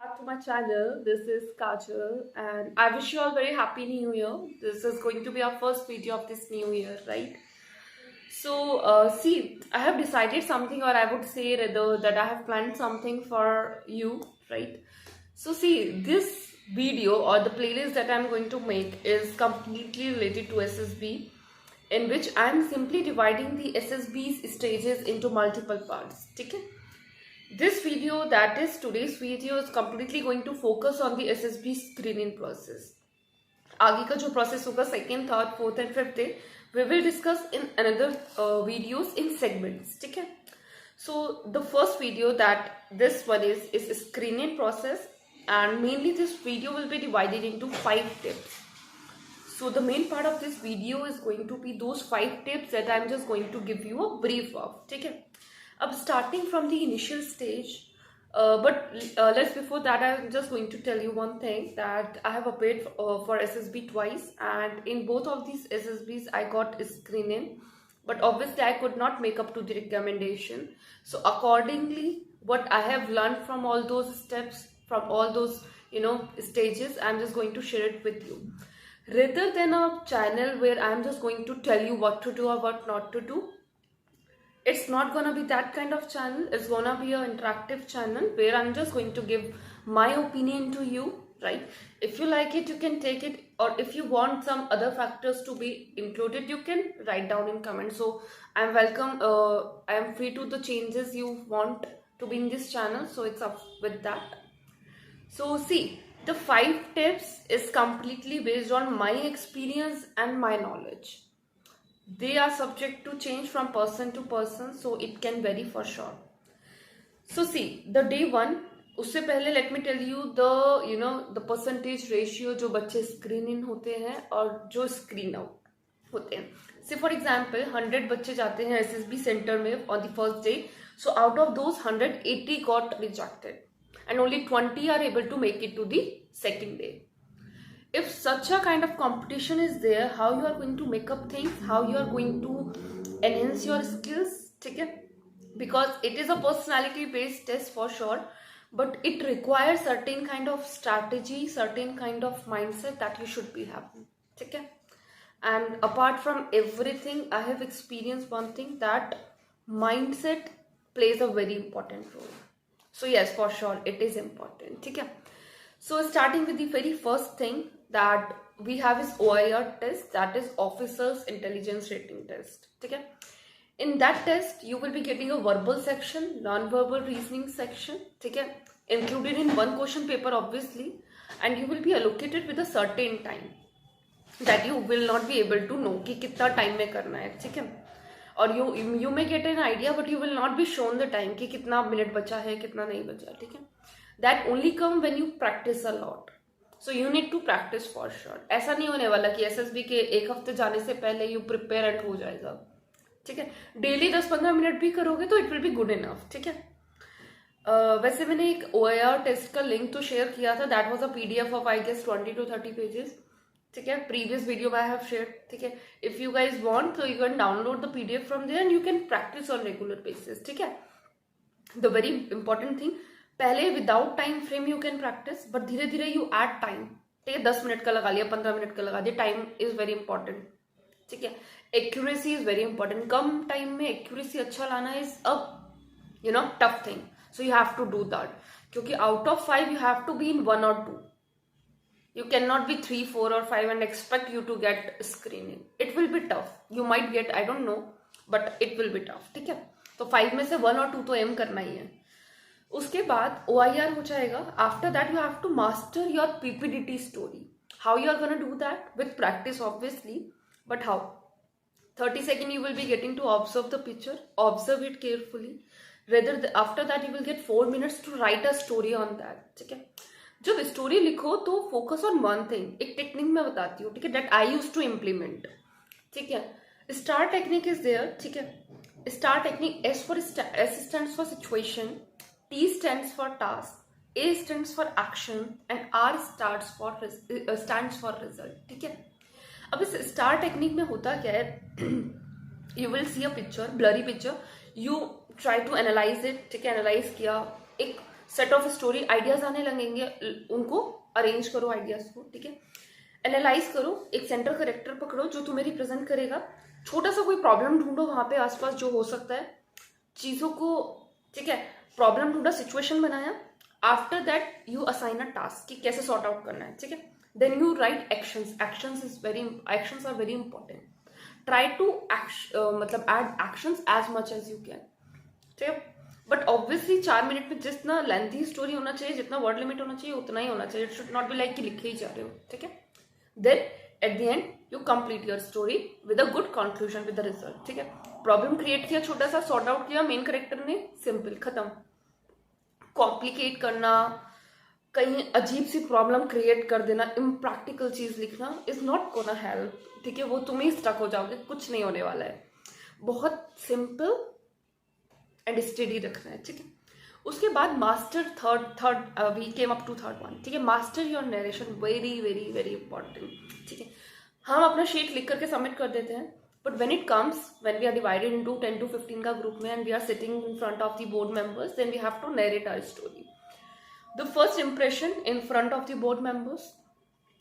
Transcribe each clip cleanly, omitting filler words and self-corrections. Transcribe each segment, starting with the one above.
Back to my channel. This is Kajal and I wish you all very happy new year. This is going to be our first video of this new year, right? So see, I have decided something, or I would say rather that I have planned something for you, right? So see, this video or the playlist that I'm going to make is completely related to SSB, in which I'm simply dividing the SSB's stages into multiple parts. Okay? This video, that is today's video, is completely going to focus on the SSB screening process. आगे का जो process होगा second, third, fourth and fifth day, we will discuss in another videos in segments. ठीक है? So the first video, that this one is screening process, and mainly this video will be divided into 5 tips. So the main part of this video is going to be those 5 tips that I'm just going to give you a brief of. ठीक है? अब starting from the initial stage, but let's before that I'm just going to tell you one thing, that I have applied for SSB twice, and in both of these SSBs I got screening, but obviously I could not make up to the recommendation. So accordingly, what I have learned from all those steps, from all those stages, I'm just going to share it with you, rather than a channel where I'm just going to tell you what to do or what not to do. It's not gonna be that kind of channel. It's gonna be an interactive channel where I'm just going to give my opinion to you, right? If you like it, you can take it, or if you want some other factors to be included, you can write down in comments. So I'm welcome. I am free to the changes you want to be in this channel. So it's up with that. So see, the 5 tips is completely based on my experience and my knowledge. They are subject to change from person to person, so it can vary for sure. So see, the day 1, उससे पहले let me tell you the percentage ratio जो बच्चे screen in होते हैं और जो screen out होते हैं. Say for example 100 बच्चे जाते हैं SSB center में on the first day, so out of those 100, 80 got rejected and only 20 are able to make it to the second day. If such a kind of competition is there, how you are going to make up things, how you are going to enhance your skills, okay? Because it is a personality based test for sure, but it requires certain kind of strategy, certain kind of mindset that you should be having, okay? And apart from everything, I have experienced one thing, that mindset plays a very important role. So yes, for sure it is important, okay? So starting with the very first thing that we have is OIR test, that is Officers Intelligence Rating Test. Okay? In that test, you will be getting a verbal section, non-verbal reasoning section, okay? Included in one question paper obviously, and you will be allocated with a certain time that you will not be able to know कि कितना time में करना है, ठीक है? और you may get an idea, but you will not be shown the time कि कितना minute बचा है, कितना नहीं बचा, ठीक है? That only come when you practice a lot. So you need to practice for sure. ऐसा नहीं होने वाला कि SSB के 1 हफ्ते जाने से पहले you prepare and हो जाएगा, ठीक है? डेली 10-15 मिनट भी करोगे तो it will be good enough, ठीक है? वैसे मैंने एक OIR टेस्ट का लिंक तो शेयर किया था. That was a PDF of I guess 20 to 30 pages. ठीक है? Previous video I have shared. ठीक है? If you guys want, so you can download the PDF from there and you can practice on regular basis. ठीक है? The very important thing, पहले without time frame you can practice, but धीरे धीरे you add time. ठीक है? 10 minute का लगा लिया, 15 मिनट का लगा दिया. टाइम इज वेरी इंपॉर्टेंट, ठीक है? Accuracy is very important. कम टाइम में एक्यूरेसी अच्छा लाना is a tough thing. So you have to do that, क्योंकि out of 5 you have to be in 1 or 2. You cannot be 3, 4 or 5 and expect you to get screening. It will be tough. You might get, I don't know, but it will be tough. ठीक है? तो 5 में से 1 or 2 तो M करना ही है. उसके बाद OIR हो जाएगा. After that you have to master your PPDT story. How you are gonna do that? With practice obviously, but how? 30 seconds you will be getting to observe the picture, observe it carefully. After that you will get 4 minutes to write a story on that. ठीक है? जब story लिखो तो focus on one thing. एक technique मैं बताती हूँ, ठीक है? That I use to implement. ठीक है? Star technique is there. ठीक है? Star technique, S stands for situation, T stands for task, A stands for action and R stands for result. ठीक है? अब इस स्टार टेक्निक में होता क्या है, you will see a picture, blurry picture, you try to analyse it. ठीक है? एनालाइज किया, एक सेट ऑफ स्टोरी आइडियाज आने लगेंगे, उनको अरेंज करो आइडियाज को, ठीक है। एनालाइज करो, एक सेंटर करेक्टर पकड़ो जो तुम्हें रिप्रेजेंट करेगा, छोटा सा कोई प्रॉब्लम ढूंढो वहां पे आसपास जो हो सकता है, चीजों को, ठीक है, प्रॉब्लम ढूंढा, सिचुएशन बनाया। After that you assign a task कि कैसे सॉर्ट आउट करना है, ठीक है। Then you write actions, actions are very important. Try to मतलब add actions as much as you can, ठीक है। बट ऑब्वियसली 4 मिनट में जितना लेंथी स्टोरी होना चाहिए, जितना वर्ड लिमिट होना चाहिए, उतना ही होना चाहिए। It should not be like कि लिखे ही जा रहे हो, ठीक है। Then at the end you complete your story with a good conclusion with the result, ठीक है। प्रॉब्लम क्रिएट किया, छोटा सा सॉर्ट आउट किया मेन कैरेक्टर ने, सिंपल, खत्म। कॉम्प्लिकेट करना, कहीं अजीब सी प्रॉब्लम क्रिएट कर देना, इम्प्रैक्टिकल चीज लिखना इज नॉट गोना हेल्प, ठीक है। वो तुम ही स्टक हो जाओगे, कुछ नहीं होने वाला है। बहुत सिंपल एंड स्टडी रखना है, ठीक है। उसके बाद master third we came up to third one, ठीक है। Master your narration, very very very important, ठीक है। हम अपना शीट लिख करके सबमिट कर देते हैं, but when it comes, when we are divided into 10 to 15 का ग्रुप में and we are sitting in front of the board members, then we have to narrate our story. The first impression in front of the board members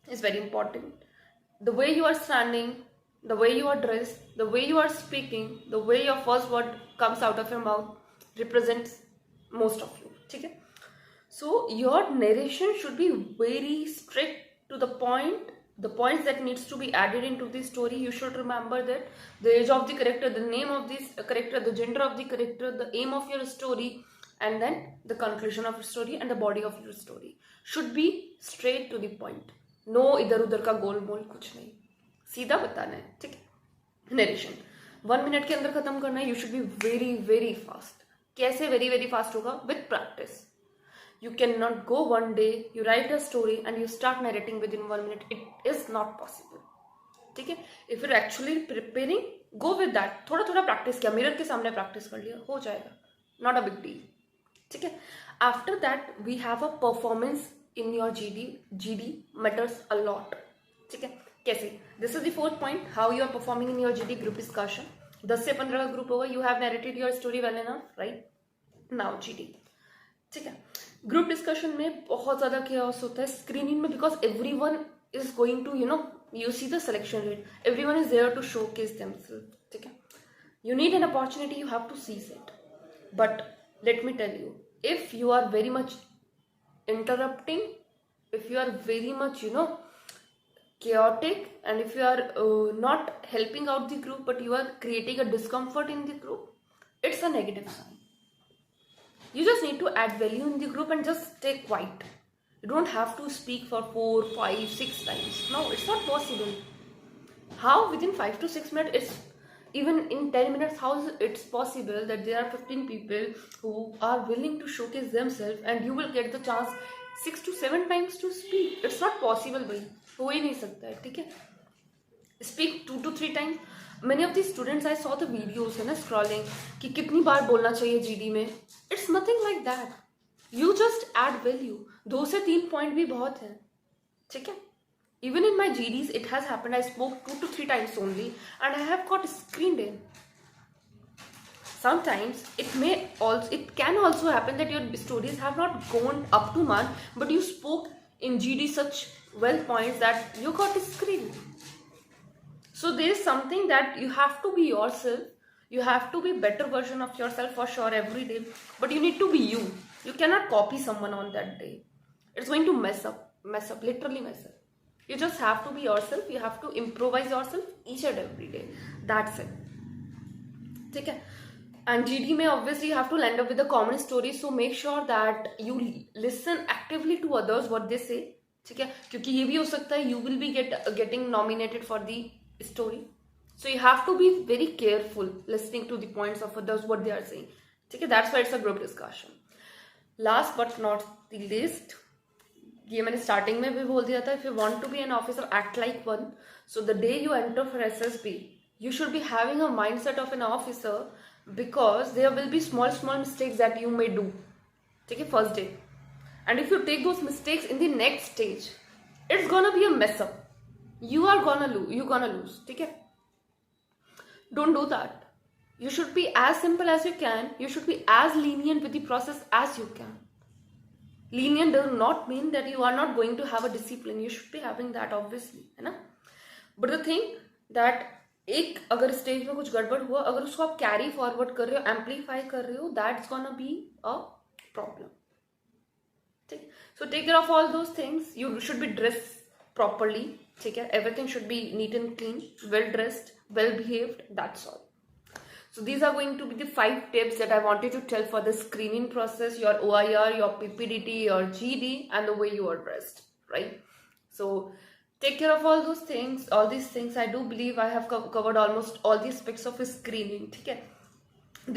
is very important. The way you are standing, the way you are dressed, the way you are speaking, the way your first word comes out of your mouth represents most of you, ठीक है। So your narration should be very strict to the point, the points that needs to be added into the story. You should remember that the age of the character, the name of this character, the gender of the character, the aim of your story, and then the conclusion of your story and the body of your story should be straight to the point. No इधर उधर का गोल मोल कुछ नहीं, सीधा बताना है, ठीक है। नरेशन 1 मिनट के अंदर खत्म करना है। You should be very very fast. कैसे वेरी वेरी फास्ट होगा? With practice. You can not go one day, you right a story and you start narrating with in 1 minute, it is not possible, ठीक है। If you actually preparing, go with that. थोड़ा थोड़ा practice किया, mirror के सामने practice कर लिया, हो जाएगा, नॉट अ बिग डील, ठीक है। After that we have a performance in your GD matters a lot, ठीक है। कैसे? This is the fourth point, how you are performing in your GD group discussion। 10 से 15 का ग्रुप होगा, you have narrated your story well enough, right? Now GD, ठीक है। Group discussion में बहुत ज्यादा chaos होता है स्क्रीनिंग में, because everyone is going to, you see the selection rate, everyone is there to showcase themselves, ठीक है। You need an opportunity, you have to seize it, but let me tell you, if you are very much interrupting, if you are very much chaotic, and if you are not helping out the group but you are creating a discomfort in the group, it's a negative sign. You just need to add value in the group and just stay quiet. You don't have to speak for 4, 5, 6 times. No, it's not possible. How within 5 to 6 minutes, it's even in 10 minutes, how is it possible that there are 15 people who are willing to showcase themselves and you will get the chance 6 to 7 times to speak? It's not possible, भाई, हो ही नहीं सकता है, ठीक है। Speak 2 to 3 times. Many of the students, I saw the videos है ना scrolling कि कितनी बार बोलना चाहिए GD में. It's nothing like that. You just add value. 2 से 3 पॉइंट भी बहुत है, ठीक है। Even in my GDs, it has happened. I spoke 2 to 3 times only, and I have got screened in. Sometimes it can also happen that your stories have not gone up to mark, but you spoke in GD such well points that you got screened. So there is something that you have to be yourself. You have to be better version of yourself for sure every day, but you need to be you. You cannot copy someone on that day. It's going to mess up, literally mess up. You just have to be yourself. You have to improvise yourself each and every day. That's it, ठीक है। And GD में obviously you have to land up with a common story, so make sure that you listen actively to others what they say, ठीक है, क्योंकि ये भी हो सकता है you will be getting nominated for the story, so you have to be very careful listening to the points of others what they are saying, ठीक है। That's why it's a group discussion. Last but not the least, ये मैंने starting में भी बोल दिया था, if you want to be an officer act like one. So the day you enter for SSB you should be having a mindset of an officer, because there will be small mistakes that you may do, ठीक है, first day, and if you take those mistakes in the next stage, it's gonna be a mess up. You're gonna lose, ठीक है. Don't do that. You should be as simple as you can. You should be as lenient with the process as you can. lenient does not mean that you are not going to have a discipline. You should be having that obviously, है ना. But the thing that एक अगर stage में कुछ गड़बड़ हुआ, अगर उसको आप कैरी फॉरवर्ड कर रहे हो, एम्पलीफाई कर रहे हो, that's gonna be a problem. ठीक. So take care of all those things. You should be dress properly. ठीक है. Everything should be neat and clean, well dressed, well behaved, that's all. So these are going to be the 5 tips that I wanted to tell for the screening process, your OIR, your PPDT, your GD, and the way you are dressed, right? So take care of all those things, all these things. I do believe I have covered almost all the aspects of screening. Okay,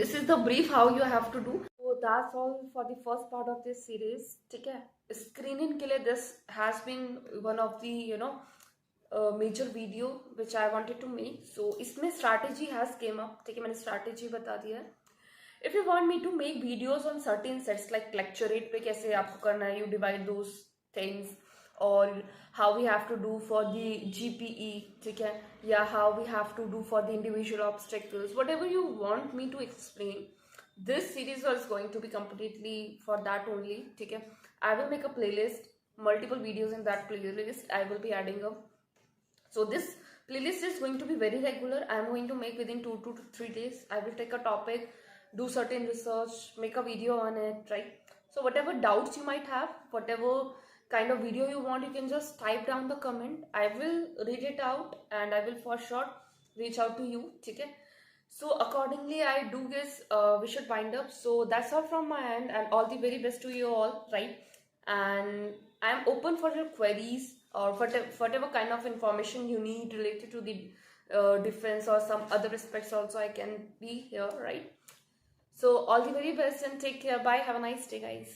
this is the brief how you have to do. So that's all for the first part of this series. Okay, screening ke liye this has been one of the major video which I wanted to make. So इसमें strategy has came up. ठीक है, मैंने strategy बता दिया है. If you want me to make videos on certain sets like lecturate पे कैसे आपको करना है, you divide those things, or how we have to do for the GPE, ठीक है, या how we have to do for the individual obstacles, whatever you want me to explain, this series was going to be completely for that only. ठीक है, I will make a playlist, multiple videos in that playlist I will be adding up. So this playlist is going to be very regular. I am going to make within 2 to 3 days. I will take a topic, do certain research, make a video on it, right? So whatever doubts you might have, whatever kind of video you want, you can just type down the comment. I will read it out and I will for sure reach out to you. Okay? So accordingly, I do guess we should wind up. So that's all from my end, and all the very best to you all, right? And I am open for your queries, or whatever kind of information you need related to the defense or some other aspects also. I can be here, right? So all the very best and take care. Bye. Have a nice day, guys.